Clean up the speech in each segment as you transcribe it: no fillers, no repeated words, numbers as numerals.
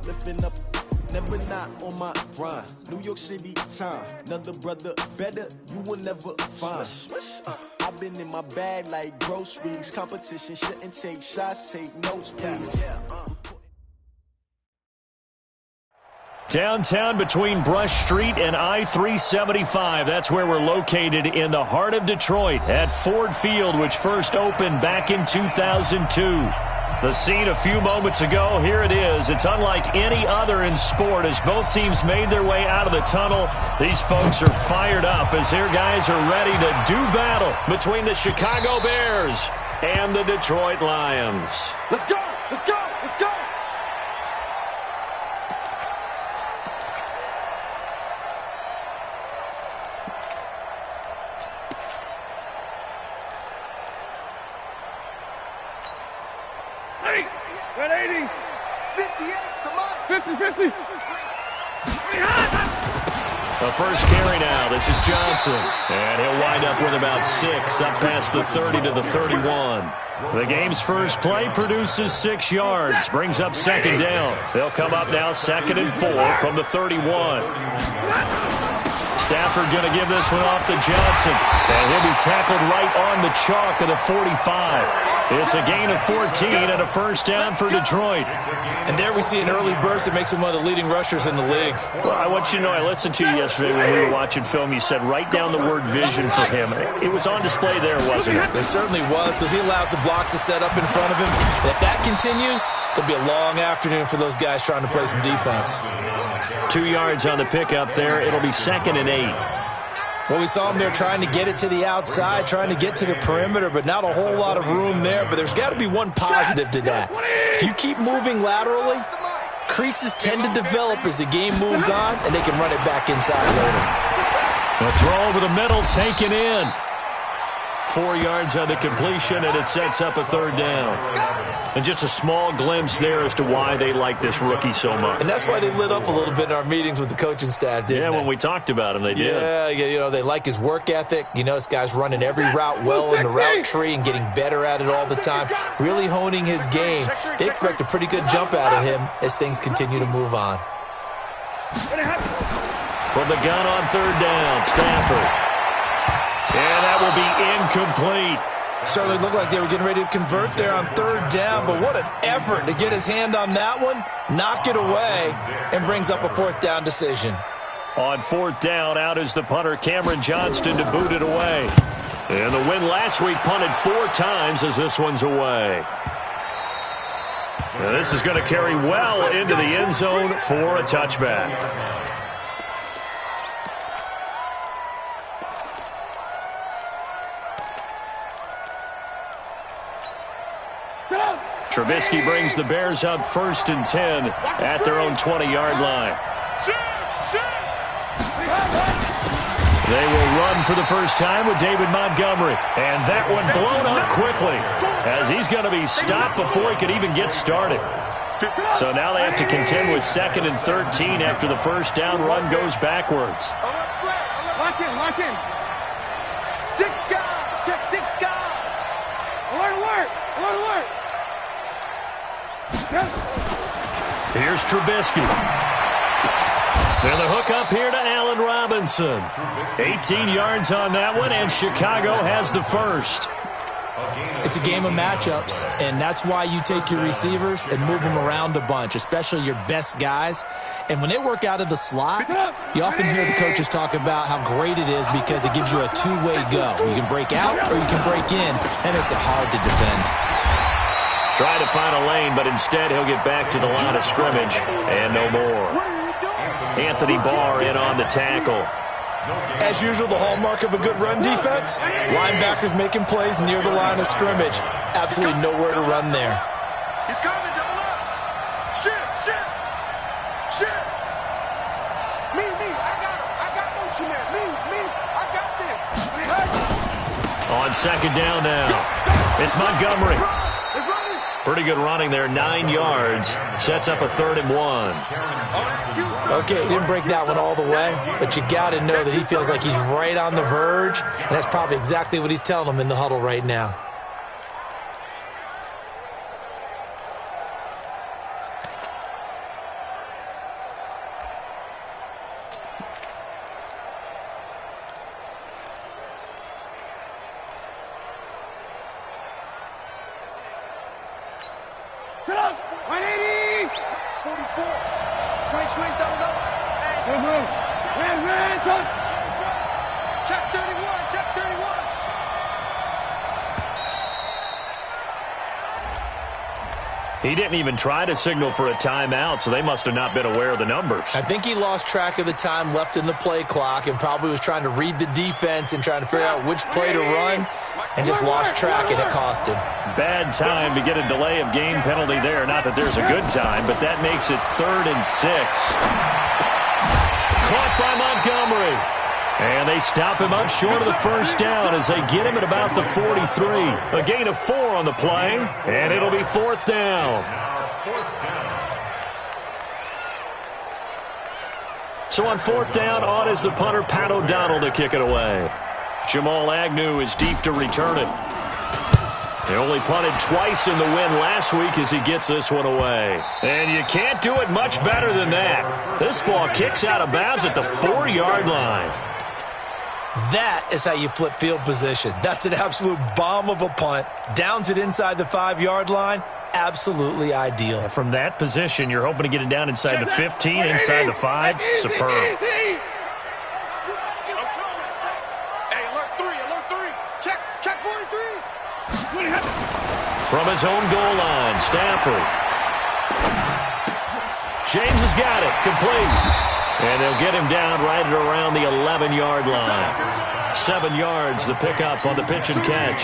lifting up, never not on my grind. New York City time, another brother better, you will never find. I've been in my bag like groceries. Competition shouldn't take shots, take notes, please. Downtown between Brush Street and I-375. That's where we're located in the heart of Detroit at Ford Field, which first opened back in 2002. The scene a few moments ago, here it is. It's unlike any other in sport as both teams made their way out of the tunnel. These folks are fired up as their guys are ready to do battle between the Chicago Bears and the Detroit Lions. Let's go! Let's go! Let's go! Red 80. 58, come on. 50-50. The first carry now. This is Johnson. And he'll wind up with about 6, up past the 30 to the 31. The game's first play produces 6 yards, brings up second down. They'll come up now 2nd and 4 from the 31. Stafford going to give this one off to Johnson. And he'll be tackled right on the chalk of the 45. It's a gain of 14 and a first down for Detroit. And there we see an early burst that makes him one of the leading rushers in the league. Well, I want you to know, I listened to you yesterday when we were watching film. You said write down the word vision for him. It was on display there, wasn't it? It certainly was, because he allows the blocks to set up in front of him. And if that continues, it'll be a long afternoon for those guys trying to play some defense. 2 yards on the pickup there. It'll be 2nd and 8. Well, we saw him there trying to get it to the outside, trying to get to the perimeter, but not a whole lot of room there. But there's got to be one positive to that. If you keep moving laterally, creases tend to develop as the game moves on, and they can run it back inside later. The throw over the middle, taken in. 4 yards on the completion, and it sets up a 3rd down. And just a small glimpse there as to why they like this rookie so much. And that's why they lit up a little bit in our meetings with the coaching staff, didn't they? When we talked about him, they did. Yeah, you know, they like his work ethic. You know, this guy's running every route well in the route tree and getting better at it all the time, really honing his game. They expect a pretty good jump out of him as things continue to move on. From the gun on 3rd down, Stafford. And that will be incomplete. Certainly looked like they were getting ready to convert there on 3rd down, but what an effort to get his hand on that one, knock it away, and brings up a 4th down decision. On 4th down, out is the punter, Cameron Johnston, to boot it away. And the win last week punted 4 times as this one's away. Now this is going to carry well into the end zone for a touchback. Trubisky brings the Bears up 1st and 10 at their own 20-yard line. They will run for the first time with David Montgomery. And that one blown up quickly as he's going to be stopped before he could even get started. So now they have to contend with 2nd and 13 after the first down run goes backwards. Lock in, lock in. 6 guys, check 6 guys. Alert, alert, alert, alert. Here's Trubisky. And the hook up here to Allen Robinson. 18 yards on that one, and Chicago has the first. It's a game of matchups, and that's why you take your receivers and move them around a bunch, especially your best guys. And when they work out of the slot, you often hear the coaches talk about how great it is because it gives you a two-way go. You can break out or you can break in. That makes it hard to defend. Try to find a lane, but instead he'll get back to the line of scrimmage and no more. Anthony Barr in on the tackle. As usual, the hallmark of a good run defense, linebackers making plays near the line of scrimmage. Absolutely nowhere to run there. He's coming, double up. Shit. Me, I got him. I got motion there. Me, I got this. On 2nd down now, it's Montgomery. Pretty good running there, 9 yards. Sets up a 3rd and 1. Okay, he didn't break that one all the way, but you got to know that he feels like he's right on the verge, and that's probably exactly what he's telling them in the huddle right now. Check 31, check 31. He didn't even try to signal for a timeout, so they must have not been aware of the numbers. I think he lost track of the time left in the play clock and probably was trying to read the defense and trying to figure out which play to run and just lost track, and it cost him. Bad time to get a delay of game penalty there. Not that there's a good time, but that makes it 3rd and 6. Caught by Montgomery. And they stop him up short of the first down as they get him at about the 43. A gain of 4 on the play, and it'll be 4th down. So on 4th down, on is the punter, Pat O'Donnell, to kick it away. Jamal Agnew is deep to return it. He only punted twice in the win last week as he gets this one away. And you can't do it much better than that. This ball kicks out of bounds at the 4-yard line. That is how you flip field position. That's an absolute bomb of a punt. Downs it inside the 5-yard line. Absolutely ideal. From that position, you're hoping to get it down inside the 15, inside the 5. Superb. Hey, alert 3. Check 43. From his own goal line, Stafford. James has got it. Complete. And they'll get him down right at around the 11-yard line. 7 yards, the pickup on the pitch and catch.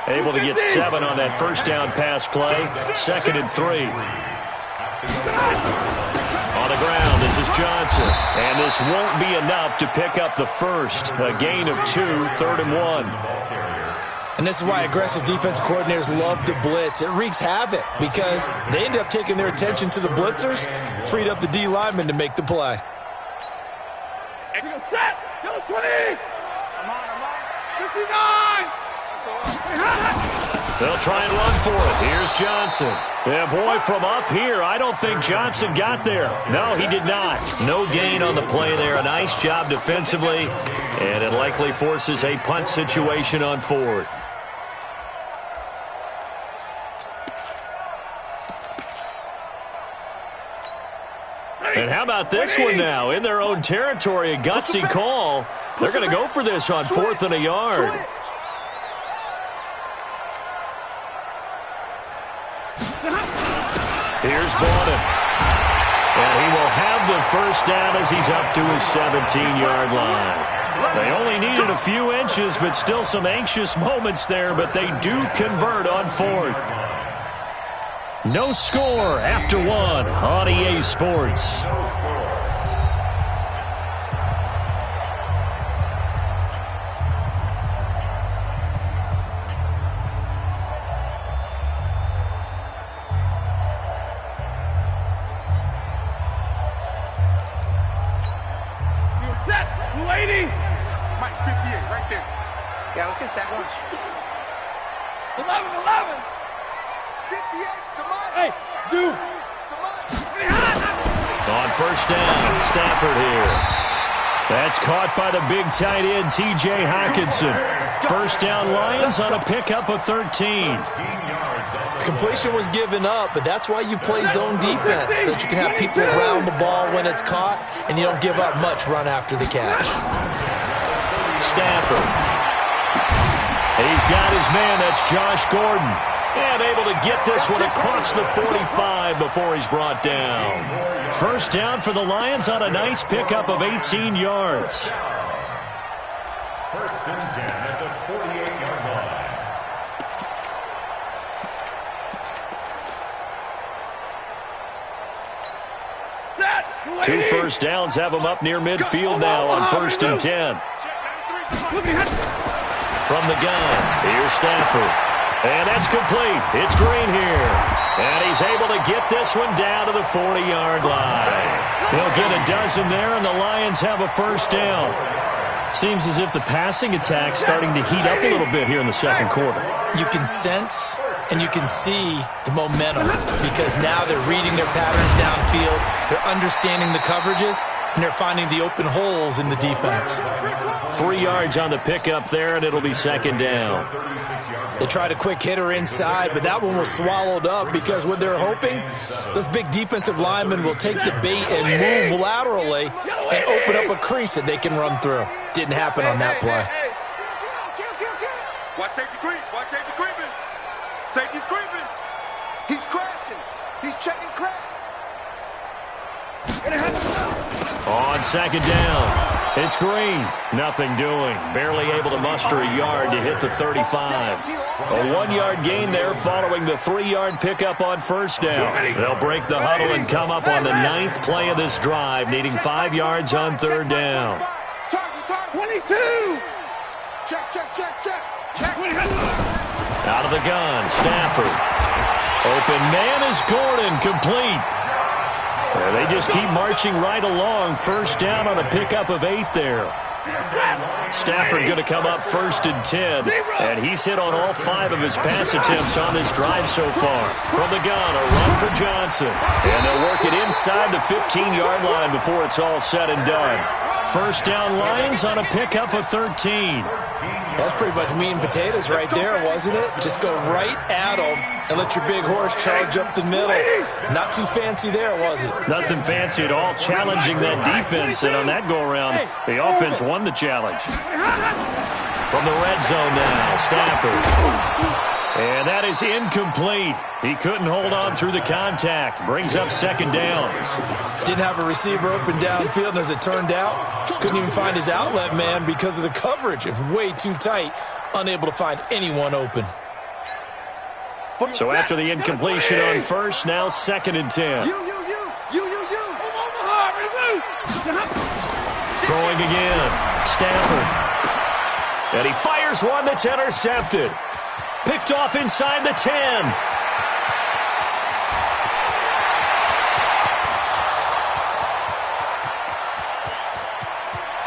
Able to get 7 on that first down pass play. 2nd and 3. On the ground, this is Johnson. And this won't be enough to pick up the first. A gain of 2, 3rd and 1. And this is why aggressive defense coordinators love to blitz. It wreaks havoc because they end up taking their attention to the blitzers, freed up the D lineman to make the play. Hey, go set. Go 20. Come on. 59. They'll try and run for it. Here's Johnson. Yeah, boy, from up here, I don't think Johnson got there. No, he did not. No gain on the play there. A nice job defensively, and it likely forces a punt situation on 4th. And how about this one now? In their own territory, a gutsy call. They're going to go for this on 4th and a yard. Here's Bowden. And he will have the first down as he's up to his 17-yard line. They only needed a few inches, but still some anxious moments there, but they do convert on 4th. No score after 1 on EA Sports. Mike, 58, right there. Yeah, let's get sack lunch. 11. 58, come on. Hey, Zoo. Come on. On first down, Stafford here. That's caught by the big tight end, T.J. Hockenson. First down, Lions on a pickup of 13. Completion was given up, but that's why you play zone defense, so that you can have people around the ball when it's caught, and you don't give up much run after the catch. Stafford. He's got his man, that's Josh Gordon. And able to get this one across the 45 before he's brought down. First down for the Lions on a nice pickup of 18 yards. First and 10 at the 48-yard line. 2 first downs have him up near midfield now on 1st and 10. From the gun, here's Stafford. And that's complete. It's Green here. And he's able to get this one down to the 40-yard line. He'll get a dozen there, and the Lions have a first down. Seems as if the passing attack's starting to heat up a little bit here in the second quarter. You can sense and you can see the momentum because now they're reading their patterns downfield. They're understanding the coverages, And they're finding the open holes in the defense. 3 yards on the pickup there, and it'll be second down. They tried a quick hitter inside, but that one was swallowed up because what they're hoping, those big defensive linemen will take the bait and move laterally and open up a crease that they can run through. Didn't happen on that play. Watch safety creep. Watch safety creeping. Safety's creeping. He's crashing. He's checking crash. On second down, it's Green. Nothing doing. Barely able to muster a yard to hit the 35. A 1-yard gain there following the 3-yard pickup on first down. They'll break the huddle and come up on the 9th play of this drive, needing 5 yards on third down. 22. Check. Out of the gun, Stafford. Open man is Gordon, complete. They just keep marching right along. First down on a pickup of 8 there. Stafford going to come up 1st and 10. And he's hit on all 5 of his pass attempts on this drive so far. From the gun, a run for Johnson. And they'll work it inside the 15-yard line before it's all said and done. First down Lions on a pickup of 13. That's pretty much meat and potatoes right there, wasn't it? Just go right at them and let your big horse charge up the middle. Not too fancy there, was it? Nothing fancy at all, challenging that defense. And on that go-around, the offense won the challenge. From the red zone now, Stafford. And that is incomplete. He couldn't hold on through the contact. Brings up second down. Didn't have a receiver open downfield, and as it turned out, couldn't even find his outlet man because of the coverage. It was way too tight, unable to find anyone open. So after the incompletion on first, now 2nd and 10. Throwing again. Stafford. And he fires one that's intercepted. Picked off inside the 10.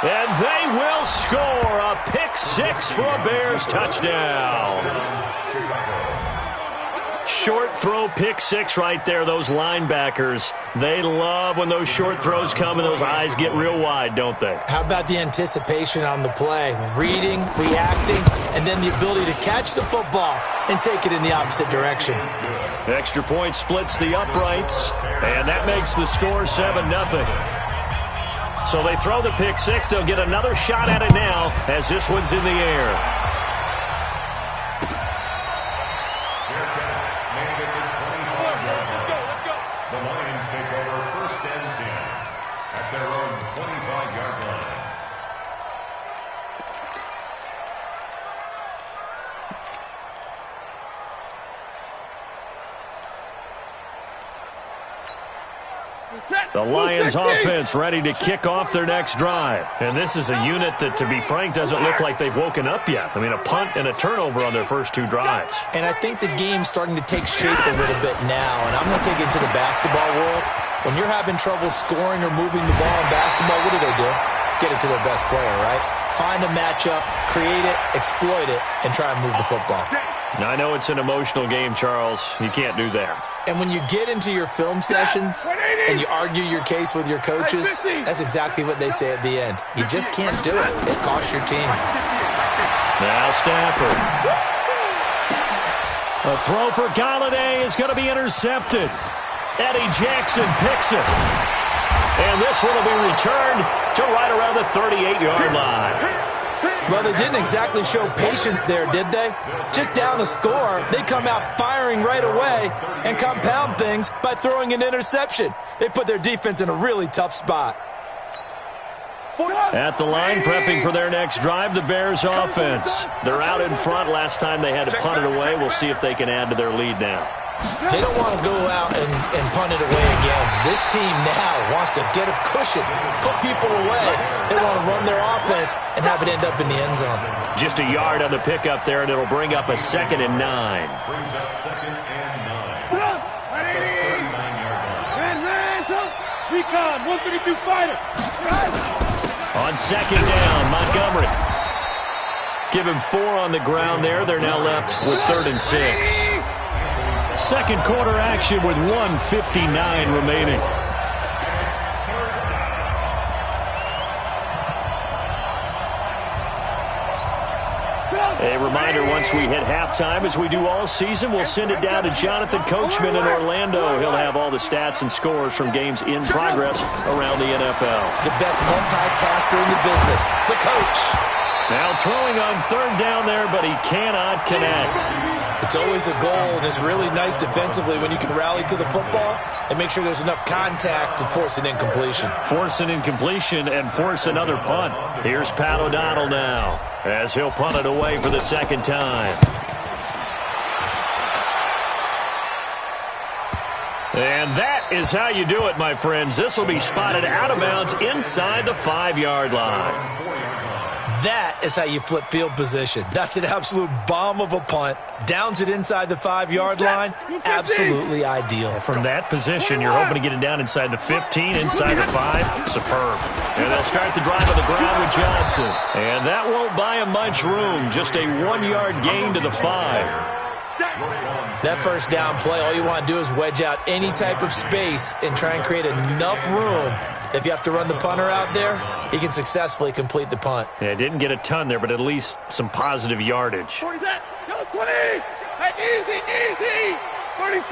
And they will score a pick 6 for a Bears touchdown. Short throw pick 6 right there. Those linebackers, they love when those short throws come and those eyes get real wide, don't they? How about the anticipation on the play? Reading, reacting, and then the ability to catch the football and take it in the opposite direction. Extra point splits the uprights, and that makes the score 7-0. So they throw the pick 6. They'll get another shot at it now as this one's in the air. The Lions offense ready to kick off their next drive. And this is a unit that, to be frank, doesn't look like they've woken up yet. I mean, a punt and a turnover on their first 2 drives. And I think the game's starting to take shape a little bit now. And I'm going to take it to the basketball world. When you're having trouble scoring or moving the ball in basketball, what do? Get it to their best player, right? Find a matchup, create it, exploit it, and try and move the football. Now, I know it's an emotional game, Charles. You can't do that. And when you get into your film sessions and you argue your case with your coaches, that's exactly what they say at the end. You just can't do it. It costs your team. Now Stafford. A throw for Galladay is going to be intercepted. Eddie Jackson picks it. And this one will be returned to right around the 38-yard line. Well, they didn't exactly show patience there, did they? Just down a score, they come out firing right away and compound things by throwing an interception. They put their defense in a really tough spot. At the line, prepping for their next drive, the Bears offense. They're out in front. Last time they had to punt it away. We'll see if they can add to their lead now. They don't want to go out and punt it away again. This team now wants to get a cushion, put people away. They want to run their offense and have it end up in the end zone. Just a yard on the pickup there, and it'll bring up a 2nd and 9. Brings up 2nd and 9. Recon, 132 fighter. On 2nd down, Montgomery. Give him 4 on the ground there. They're now left with 3rd and 6. Second quarter action with 1:59 remaining. reminder, once we hit halftime, as we do all season, we'll send it down to Jonathan Coachman in Orlando. He'll have all the stats and scores from games in progress around the NFL. The best multitasker in the business, the coach. Now throwing on third down there, but he cannot connect. It's always a goal, and it's really nice defensively when you can rally to the football and make sure there's enough contact to force an incompletion. Force an incompletion and force another punt. Here's Pat O'Donnell now, as he'll punt it away for the second time. And that is how you do it, my friends. This will be spotted out of bounds inside the 5-yard line. That is how you flip field position. That's an absolute bomb of a punt. Downs it inside the 5-yard line. Absolutely ideal. From that position, you're hoping to get it down inside the 15, inside the 5. Superb. And they'll start the drive on the ground with Johnson. And that won't buy him much room. Just a 1-yard gain to the 5. That first down play, all you want to do is wedge out any type of space and try and create enough room. If you have to run the punter out there, he can successfully complete the punt. Yeah, didn't get a ton there, but at least some positive yardage. 20. Hey, easy. 42.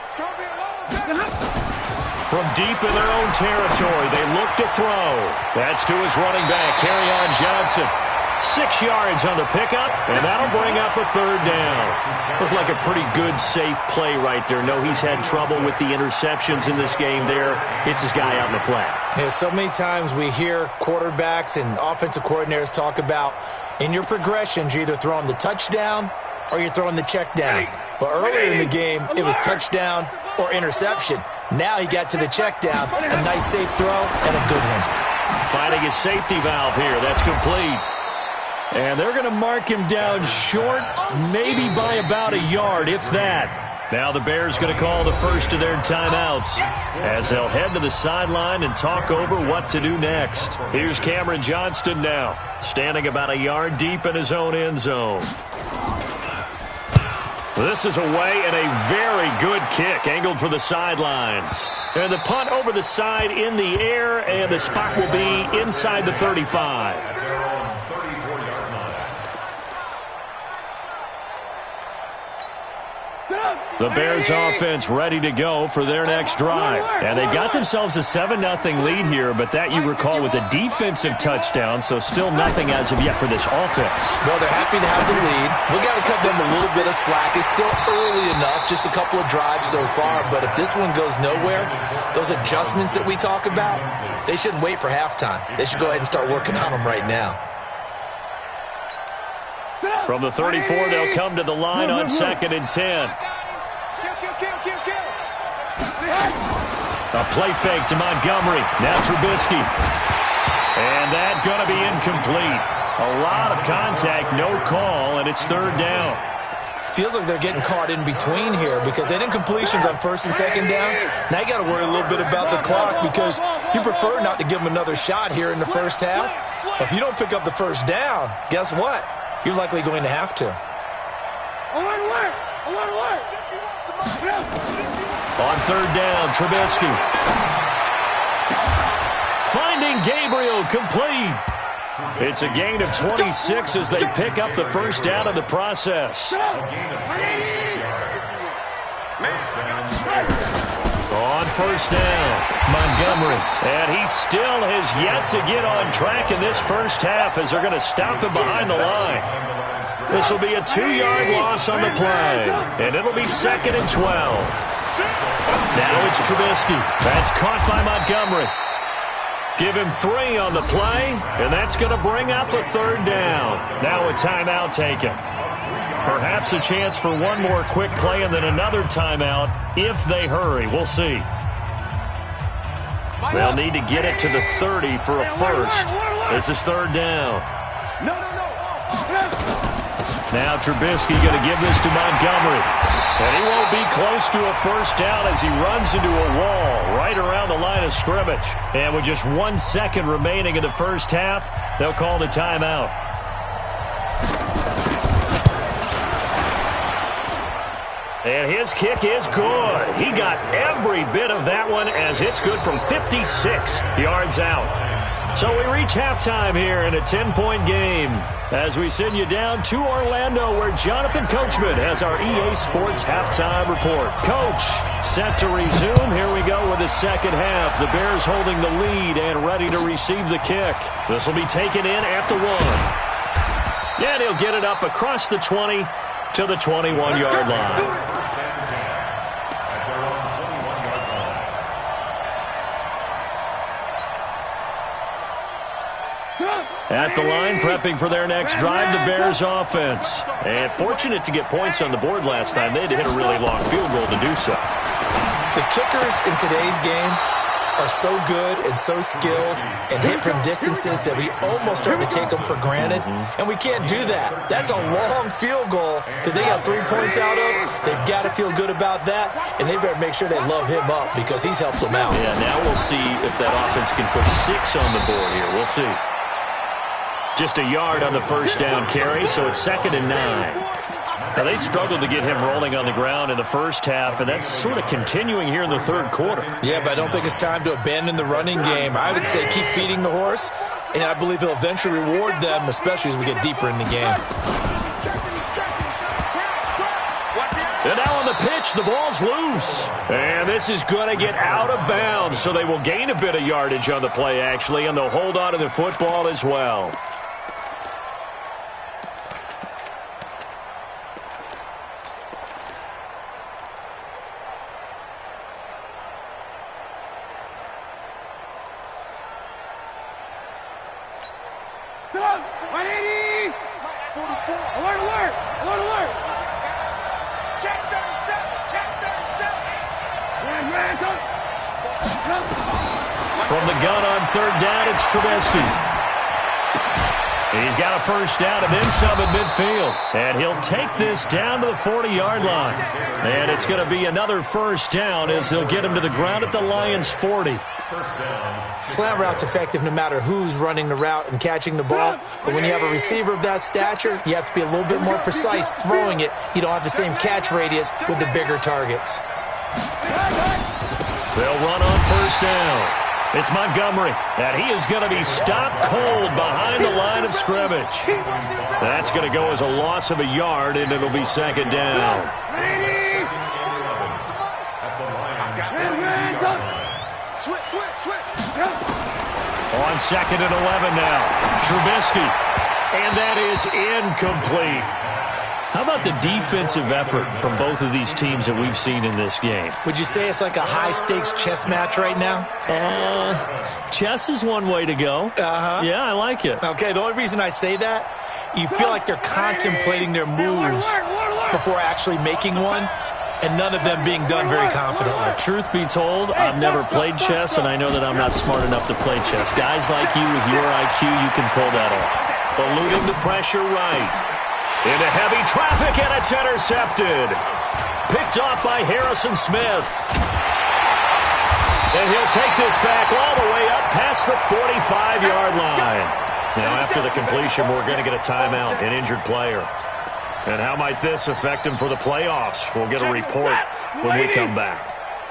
It's going to be a long From deep in their own territory, they look to throw. That's to his running back, Kerryon Johnson. 6 yards on the pickup, and that'll bring up a third down. Looked like a pretty good, safe play right there. No, he's had trouble with the interceptions in this game there. Hits his guy out in the flat. Yeah, so many times we hear quarterbacks and offensive coordinators talk about in your progressions, you're either throwing the touchdown or you're throwing the check down. But earlier in the game, it was touchdown or interception. Now he got to the check down, a nice safe throw and a good one. Finding his safety valve here. That's complete. And they're going to mark him down short, maybe by about a yard, if that. Now the Bears going to call the first of their timeouts as they'll head to the sideline and talk over what to do next. Here's Cameron Johnston now, standing about a yard deep in his own end zone. This is away and a very good kick, angled for the sidelines. And the punt over the side in the air, and the spot will be inside the 35. The Bears offense ready to go for their next drive. And they got themselves a 7-0 lead here, but that, you recall, was a defensive touchdown, so still nothing as of yet for this offense. Well, they're happy to have the lead. We got to cut them a little bit of slack. It's still early enough, just a couple of drives so far, but if this one goes nowhere, those adjustments that we talk about, they shouldn't wait for halftime. They should go ahead and start working on them right now. From the 34, they'll come to the line on 2nd and 10. A play fake to Montgomery. Now Trubisky. And that's going to be incomplete. A lot of contact, no call, and it's third down. Feels like they're getting caught in between here because they did incompletions on 1st and 2nd down. Now you got to worry a little bit about the clock because you prefer not to give them another shot here in the first half. If you don't pick up the first down, guess what? You're likely going to have to. On third down, Trubisky. Finding Gabriel, complete. It's a gain of 26 as they pick up the first down in the process. On first down, Montgomery. And he still has yet to get on track in this first half as they're going to stop him behind the line. This will be a 2-yard loss on the play. And it'll be 2nd and 12. Now it's Trubisky. That's caught by Montgomery. Give him 3 on the play, and that's going to bring up a third down. Now a timeout taken. Perhaps a chance for one more quick play and then another timeout if they hurry. We'll see. They'll need to get it to the 30 for a first. This is third down. Now Trubisky going to give this to Montgomery. And he won't be close to a first down as he runs into a wall right around the line of scrimmage. And with just 1 second remaining in the first half, they'll call the timeout. And his kick is good. He got every bit of that one as it's good from 56 yards out. So we reach halftime here in a 10-point game as we send you down to Orlando where Jonathan Coachman has our EA Sports halftime report. Coach, set to resume. Here we go with the second half. The Bears holding the lead and ready to receive the kick. This will be taken in at the 1. And he'll get it up across the 20 to the 21-yard line. At the line, prepping for their next drive, the Bears offense. And fortunate to get points on the board last time. They had to hit a really long field goal to do so. The kickers in today's game are so good and so skilled and hit from distances that we almost start to take them for granted. And we can't do that. That's a long field goal that they got 3 points out of. They've got to feel good about that, and they better make sure they love him up because he's helped them out. Yeah, now we'll see if that offense can put 6 on the board here. We'll see. Just a yard on the first down carry, so it's 2nd and 9. Now, they struggled to get him rolling on the ground in the first half, and that's sort of continuing here in the third quarter. Yeah, but I don't think it's time to abandon the running game. I would say keep feeding the horse, and I believe he'll eventually reward them, especially as we get deeper in the game. And now on the pitch, the ball's loose. And this is going to get out of bounds, so they will gain a bit of yardage on the play, actually, and they'll hold on to the football as well. From the gun on third down, it's Trubisky. He's got a first down and then some at midfield. And he'll take this down to the 40-yard line. And it's going to be another first down as they'll get him to the ground at the Lions' 40. Slant route's effective no matter who's running the route and catching the ball. But when you have a receiver of that stature, you have to be a little bit more precise throwing it. You don't have the same catch radius with the bigger targets. They'll run on first down. It's Montgomery, and he is going to be stopped cold behind the line of scrimmage. That's going to go as a loss of a yard, and it'll be 2nd down. On 2nd and 11 now. Trubisky, and that is incomplete. How about the defensive effort from both of these teams that we've seen in this game? Would you say it's like a high-stakes chess match right now? Chess is one way to go. Yeah, I like it. Okay, the only reason I say that, you feel like they're contemplating their moves before actually making one, and none of them being done very confidently. Truth be told, I've never played chess, and I know that I'm not smart enough to play chess. Guys like you with your IQ, you can pull that off. Eluding the pressure right. Into heavy traffic, and it's intercepted. Picked off by Harrison Smith. And he'll take this back all the way up past the 45-yard line. Now, after the completion, we're going to get a timeout, an injured player. And how might this affect him for the playoffs? We'll get a report when we come back.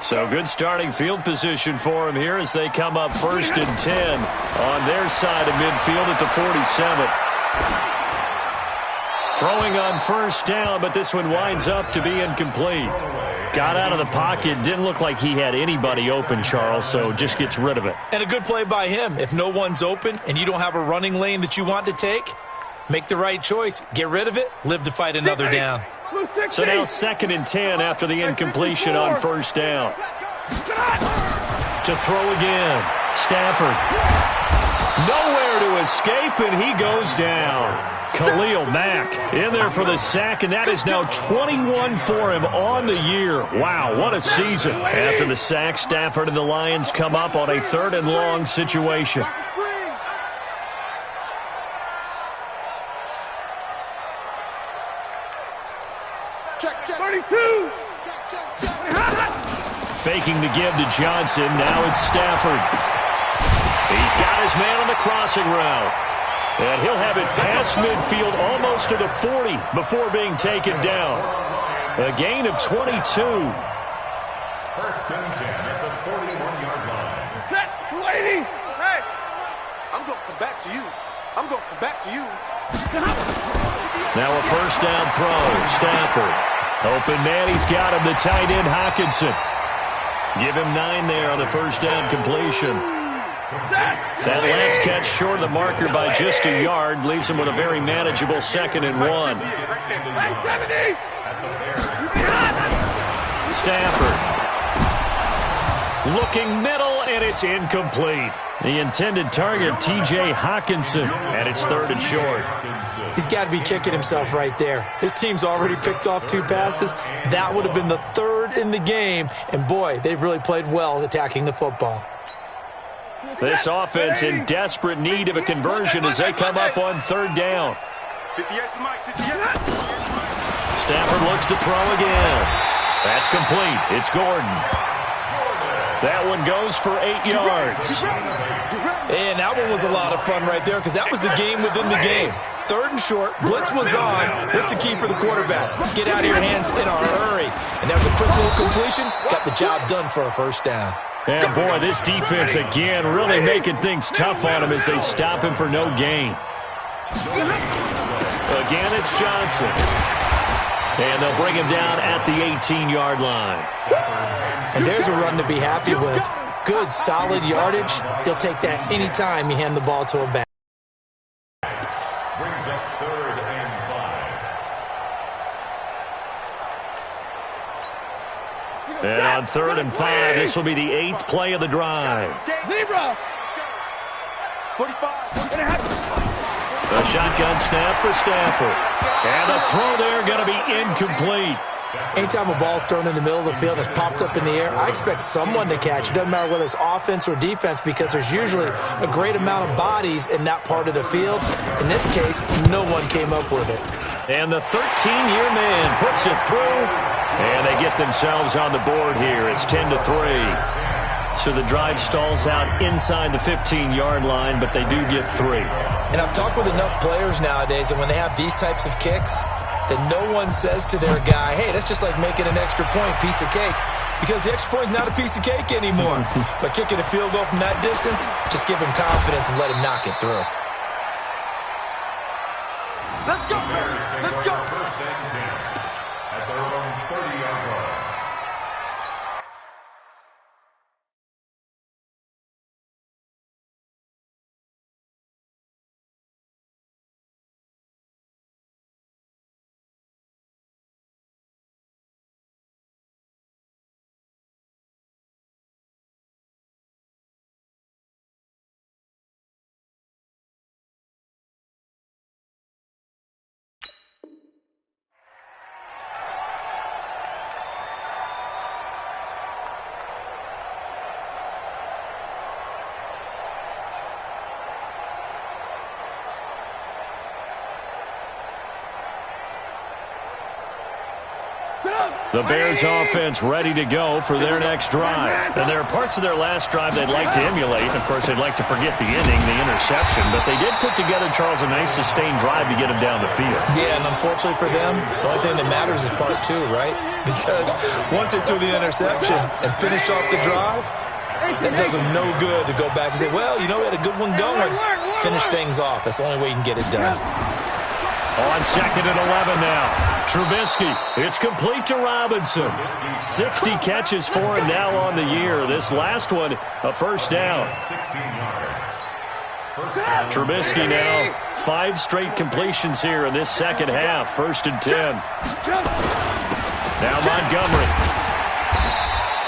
So good starting field position for him here as they come up 1st and 10 on their side of midfield at the 47. Throwing on first down, but this one winds up to be incomplete. Got out of the pocket. Didn't look like he had anybody open, Charles, so just gets rid of it. And a good play by him. If no one's open and you don't have a running lane that you want to take, make the right choice. Get rid of it. Live to fight another down. So now 2nd and 10 after the incompletion on first down. To throw again. Stafford. Nowhere to escape, and he goes down. Khalil Mack in there for the sack, and that is now 21 for him on the year. Wow, what a season. After the sack, Stafford and the Lions come up on a 3rd and long situation. Check, 32. Faking the give to Johnson. Now it's Stafford. He's got his man on the crossing route. And he'll have it past midfield almost to the 40 before being taken down. A gain of 22. First and 10 at the 41-yard line. Set, 280. Hey, I'm going to come back to you. I'm going to come back to you. Now a first down throw. Stafford. Open man, he's got him. The tight end, Hockenson. Give him 9 there on the first down completion. That last catch short of the marker by just a yard leaves him with a very manageable 2nd and 1. Stafford. Looking middle, and it's incomplete. The intended target, T.J. Hockenson, and it's 3rd and short. He's got to be kicking himself right there. His team's already picked off 2 passes. That would have been the 3rd in the game. And, boy, they've really played well attacking the football. This offense in desperate need of a conversion as they come up on 3rd down. Stafford looks to throw again. That's complete. It's Gordon. That one goes for 8 yards. And that one was a lot of fun right there because that was the game within the game. 3rd and short. Blitz was on. What's the key for the quarterback? Get out of your hands in a hurry. And that was a quick little completion. Got the job done for a first down. And, boy, this defense, again, really making things tough on him as they stop him for no gain. Again, it's Johnson. And they'll bring him down at the 18-yard line. And there's a run to be happy with. Good, solid yardage. He'll take that anytime you hand the ball to a back. Brings up 3rd and 5. And on 3rd and 5, this will be the 8th play of the drive. Zebra. 45. A shotgun snap for Stafford. And the throw there going to be incomplete. Anytime a ball's thrown in the middle of the field and it's popped up in the air, I expect someone to catch. It doesn't matter whether it's offense or defense because there's usually a great amount of bodies in that part of the field. In this case, no one came up with it. And the 13-year man puts it through. And they get themselves on the board here. It's 10-3. So the drive stalls out inside the 15-yard line, but they do get 3. And I've talked with enough players nowadays that when they have these types of kicks, that no one says to their guy, hey, that's just like making an extra point, piece of cake. Because the extra point is not a piece of cake anymore. But kicking a field goal from that distance, just give him confidence and let him knock it through. Let's go. Let's go. First and 10 at their own 30-yard line. The Bears offense ready to go for their next drive. And there are parts of their last drive they'd like to emulate. Of course, they'd like to forget the ending, the interception. But they did put together, Charles, a nice sustained drive to get him down the field. Yeah, and unfortunately for them, the only thing that matters is part 2, right? Because once they threw the interception and finished off the drive, that does them no good to go back and say, well, you know, we had a good one going. Finish things off. That's the only way you can get it done. On 2nd and 11 now. Trubisky, it's complete to Robinson. 60 catches for him now on the year. This last one, a first down. 16 yards. Trubisky now 5 straight completions here in this second half. 1st and 10. Now Montgomery.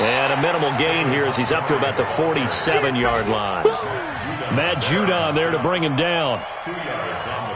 And a minimal gain here as he's up to about the 47-yard line. Matt Judon there to bring him down. 2 yards on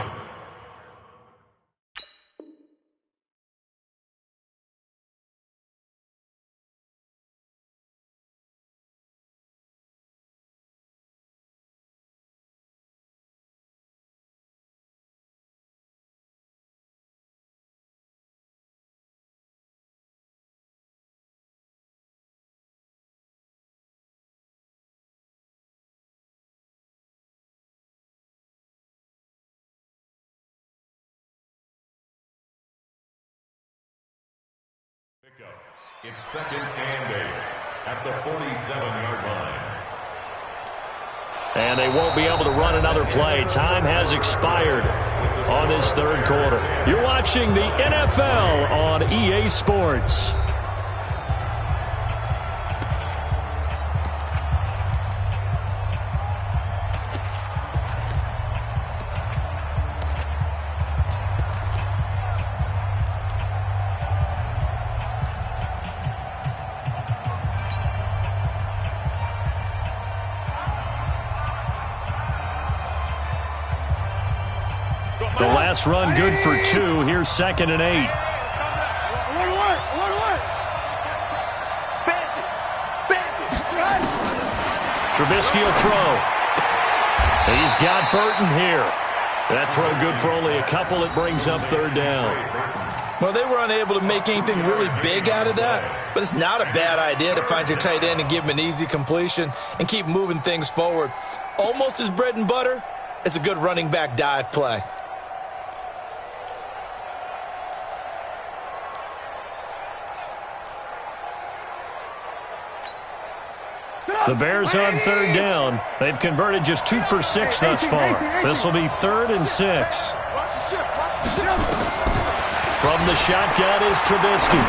It's 2nd and 8 at the 47-yard line. And they won't be able to run another play. Time has expired on this third quarter. You're watching the NFL on EA Sports. The last run good for 2. Here's 2nd and 8. Trubisky will throw. He's got Burton here. That throw good for only a couple. It brings up 3rd down. Well, they were unable to make anything really big out of that, but it's not a bad idea to find your tight end and give him an easy completion and keep moving things forward. Almost his bread and butter. It's a good running back dive play. The Bears on 3rd down. They've converted just 2 for 6 thus far. This will be 3rd and 6. From the shotgun is Trubisky.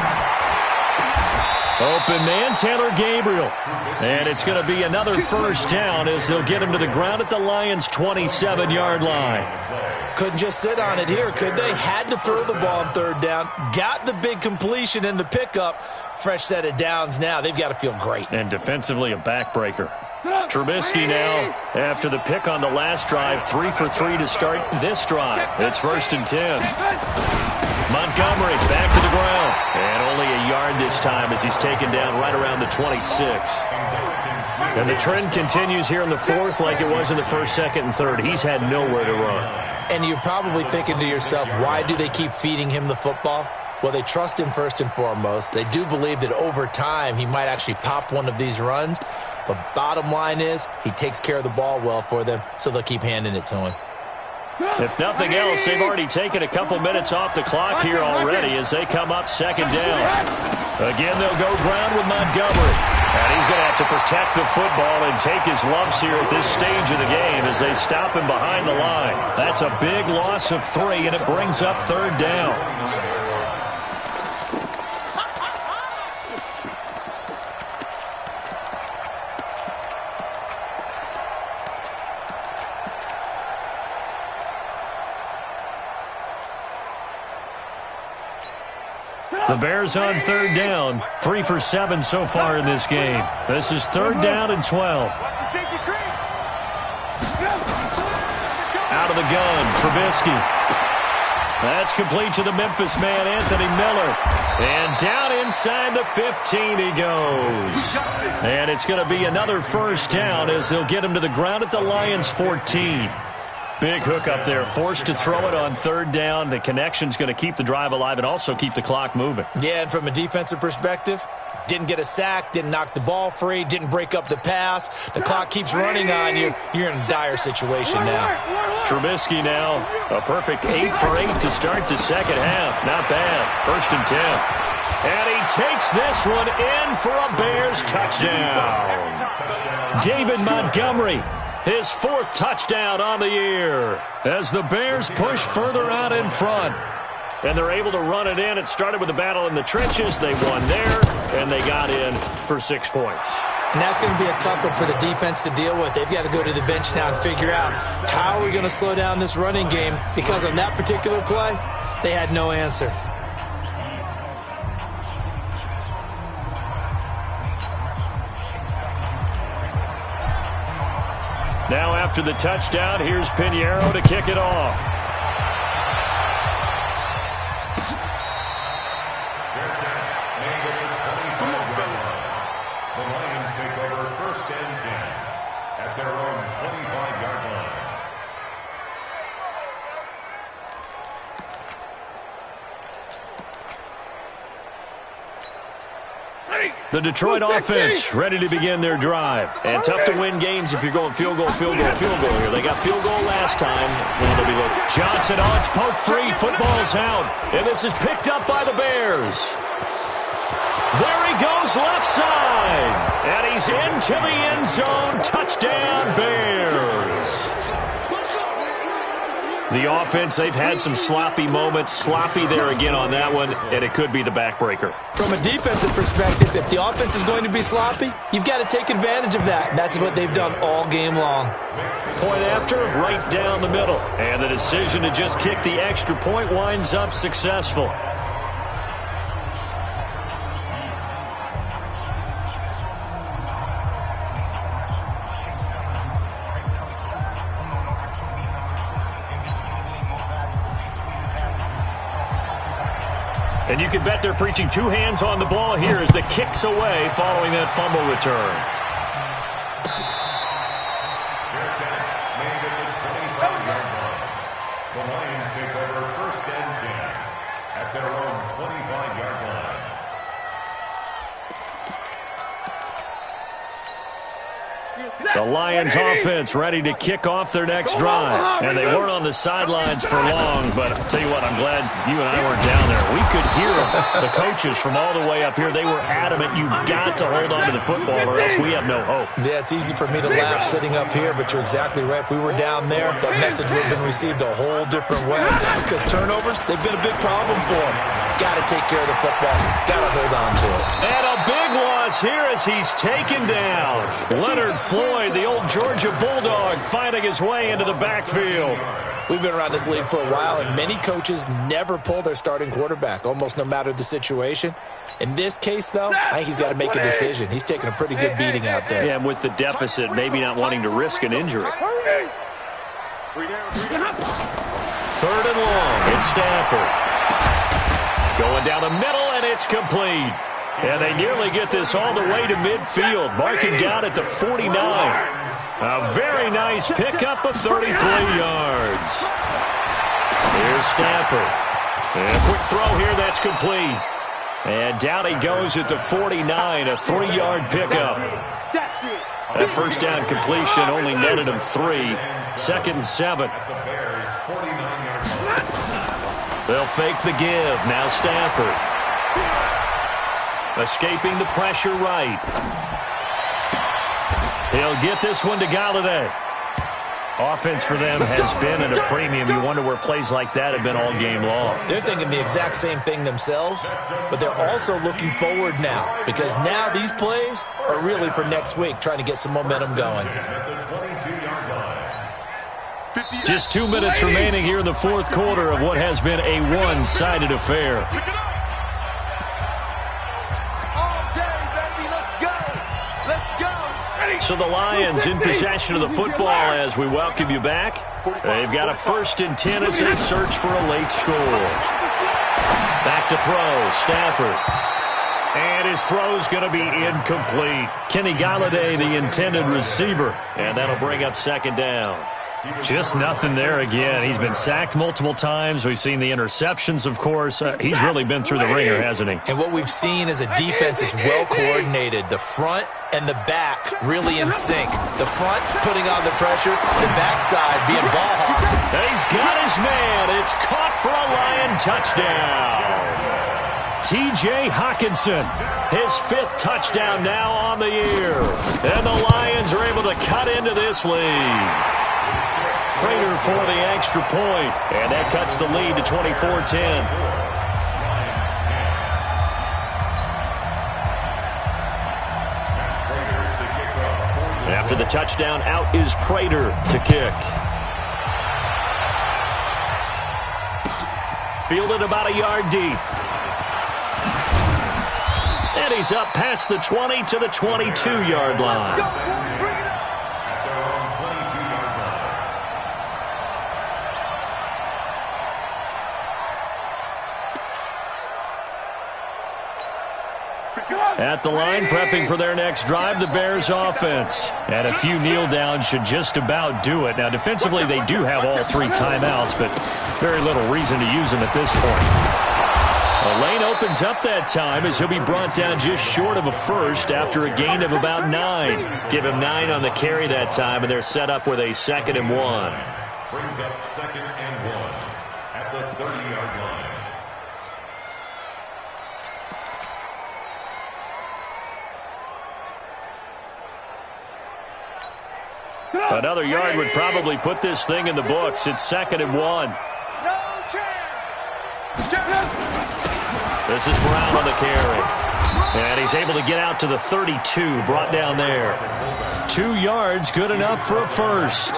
Open man, Taylor Gabriel. And it's going to be another 1st down as they'll get him to the ground at the Lions' 27-yard line. Couldn't just sit on it here, could they? Had to throw the ball on 3rd down. Got the big completion in the pickup. Fresh set of downs now. They've got to feel great. And defensively, a backbreaker. Trubisky now, after the pick on the last drive, 3 for 3 to start this drive. It's 1st and 10. Montgomery back to the ground. And only a yard this time as he's taken down right around the 26. And the trend continues here in the 4th like it was in the 1st, 2nd, and 3rd. He's had nowhere to run. And you're probably thinking to yourself, why do they keep feeding him the football? Well, they trust him first and foremost. They do believe that over time he might actually pop one of these runs. But bottom line is he takes care of the ball well for them, so they'll keep handing it to him. If nothing else, they've already taken a couple minutes off the clock here already as they come up 2nd down. Again, they'll go ground with Montgomery. And he's going to have to protect the football and take his lumps here at this stage of the game as they stop him behind the line. That's a big loss of 3, and it brings up 3rd down. The Bears on 3rd down, 3 for 7 so far in this game. This is 3rd down and 12. Out of the gun, Trubisky. That's complete to the Memphis man, Anthony Miller. And down inside the 15 he goes. And it's going to be another 1st down as they'll get him to the ground at the Lions' 14. Big hook up there, forced to throw it on 3rd down. The connection's going to keep the drive alive and also keep the clock moving. Yeah, and from a defensive perspective, didn't get a sack, didn't knock the ball free, didn't break up the pass. The clock keeps running on you. You're in a dire situation now. Trubisky now, a perfect 8 for 8 to start the 2nd half. Not bad. 1st and 10. And he takes this one in for a Bears touchdown. David Montgomery. His 4th touchdown on the year as the Bears push further out in front. And they're able to run it in. It started with a battle in the trenches. They won there, and they got in for 6 points. And that's going to be a tough one for the defense to deal with. They've got to go to the bench now and figure out how are we going to slow down this running game, because on that particular play, they had no answer. Now after the touchdown, here's Pinheiro to kick it off. The Lions take over 1st and 10 at their own 25-yard line. The Detroit offense ready to begin their drive. And tough to win games if you're going field goal here. They got field goal last time. Johnson on, it's poked free. Football's out. And this is picked up by the Bears. There he goes left side. And he's into the end zone. Touchdown, Bears. The offense, they've had some sloppy moments. Sloppy there again on that one, and it could be the backbreaker. From a defensive perspective, if the offense is going to be sloppy, you've got to take advantage of that, and that's what they've done all game long. Point after, right down the middle. And the decision to just kick the extra point winds up successful. And you can bet they're preaching two hands on the ball here as the kick's away following that fumble return. The Lions take over 1st and 10 at their own 25-yard line. The Lions offense ready to kick off their next drive. And they weren't on the sidelines for long, but I'll tell you what, I'm glad you and I weren't down there. We could hear the coaches from all the way up here. They were adamant, you've got to hold on to the football or else we have no hope. Yeah, it's easy for me to laugh sitting up here, but you're exactly right. If we were down there, that message would have been received a whole different way. Because turnovers, they've been a big problem for them. Got to take care of the football. Got to hold on to it. And a big loss here as he's taken down. Leonard Floyd, the old Georgia Bulldog, finding his way into the backfield. We've been around this league for a while, and many coaches never pull their starting quarterback, almost no matter the situation. In this case, though, I think he's got to make a decision. He's taking a pretty good beating out there. Yeah, and with the deficit, maybe not wanting to risk an injury. 3rd and long, it's Stafford. Going down the middle, and it's complete. And they nearly get this all the way to midfield, marking down at the 49. A very nice pickup of 33 yards. Here's Stafford. And a quick throw here, that's complete. And down he goes at the 49, a 3-yard pickup. That first down completion only netted him 3. 2nd and 7. They'll fake the give. Now Stafford. Escaping the pressure right. He'll get this one to Galladay. Offense for them has been at a premium. You wonder where plays like that have been all game long. They're thinking the exact same thing themselves, but they're also looking forward now because now these plays are really for next week, trying to get some momentum going. Just 2 minutes remaining here in the 4th quarter of what has been a one-sided affair. So the Lions in possession of the football as we welcome you back. They've got a 1st and 10 as they search for a late score. Back to throw, Stafford. And his throw's going to be incomplete. Kenny Galladay, the intended receiver. And that'll bring up 2nd down. Just nothing there again. He's been sacked multiple times. We've seen the interceptions, of course. He's really been through the ringer, hasn't he? And what we've seen is a defense is well coordinated. The front and the back really in sync. The front putting on the pressure, the backside being ball hawks. He's got his man. It's caught for a Lion touchdown. T.J. Hawkinson, his 5th touchdown now on the year. And the Lions are able to cut into this lead. Prater for the extra point, and that cuts the lead to 24-10. After the touchdown, out is Prater to kick. Fielded about a yard deep. And he's up past the 20 to the 22-yard line. At the line, prepping for their next drive, the Bears offense. And a few kneel downs should just about do it. Now, defensively, they do have all 3 timeouts, but very little reason to use them at this point. The lane opens up that time as he'll be brought down just short of a first after a gain of about 9. Give him 9 on the carry that time, and they're set up with a 2nd and 1. Brings up 2nd and 1 at the 30-yard line. Another yard would probably put this thing in the books. It's 2nd and 1. This is Brown on the carry. And he's able to get out to the 32, brought down there. 2 yards, good enough for a first.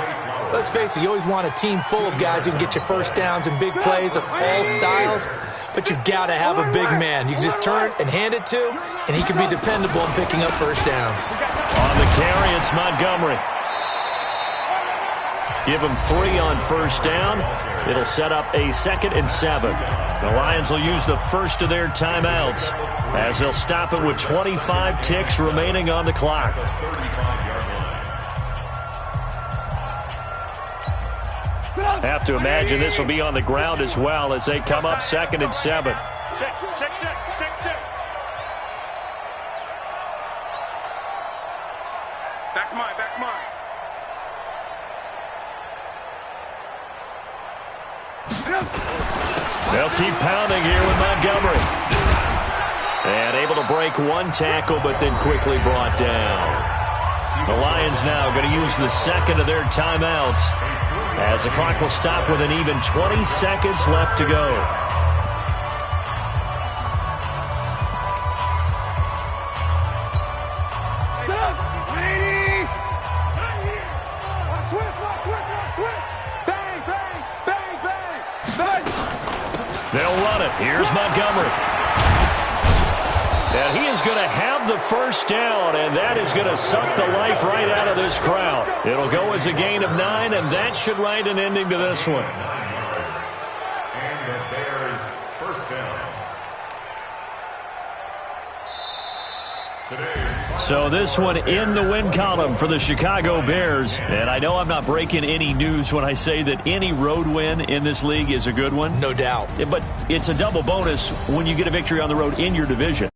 Let's face it, you always want a team full of guys who can get you first downs and big plays of all styles, but you've got to have a big man. You can just turn and hand it to, and he can be dependable in picking up first downs. On the carry, it's Montgomery. Give him 3 on first down. It'll set up a 2nd and 7. The Lions will use the first of their timeouts as they'll stop it with 25 ticks remaining on the clock. Have to imagine this will be on the ground as well as they come up 2nd and 7. Check. Back's mine. They'll keep pounding here with Montgomery. And able to break 1 tackle, but then quickly brought down. The Lions now going to use the 2nd of their timeouts as the clock will stop with an even 20 seconds left to go. They'll run it. Here's Montgomery. And he is going to have the first down, and that is going to suck the life right out of this crowd. It'll go as a gain of 9, and that should write an ending to this one. And the Bears first down. So this one in the win column for the Chicago Bears. And I know I'm not breaking any news when I say that any road win in this league is a good one. No doubt. But it's a double bonus when you get a victory on the road in your division.